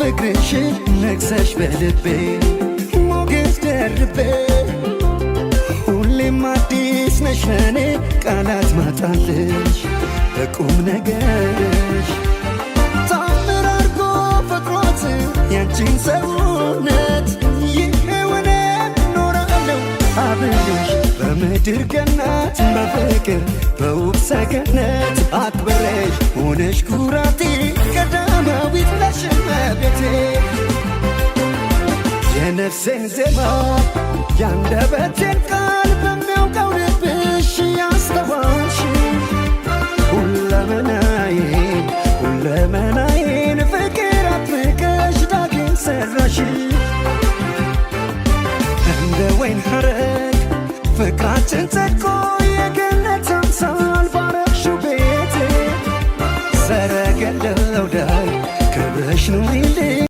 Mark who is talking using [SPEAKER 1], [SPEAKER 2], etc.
[SPEAKER 1] ፍቅርሽ ነግሰሽ በልቤ ሞገስ ደርቤ ሁሌም አዲስ ነሽ ለኔ ቃላት ማጣልሽ በቁም ነገርሽ ታምር አርጎ ፈጥሮት ያንቺን ሰውነት ይሄውን ኖራለሁ አብልሽ በምድር ገነት በፍቅር በውብ ሰገነት አክብሬሽ ሆነሽ ኩራቴ ቀዳማዊት ነሽ እመቤቴ የነፍሴን ዜማ ያንደበቴን ቃል በሚያውቀው ልብሽ ያስተዋልሽ ሁለመናዬን ፍቅር አጥብቀሽ ዳግም ሰራሽ እንደ ወይን ሐረግ ፍቅራችን ጸድቆ የገነት አምሳል ባረግሽው ቤቴ ሰረገላው ላይ ክብረሽ ኑሪልኝ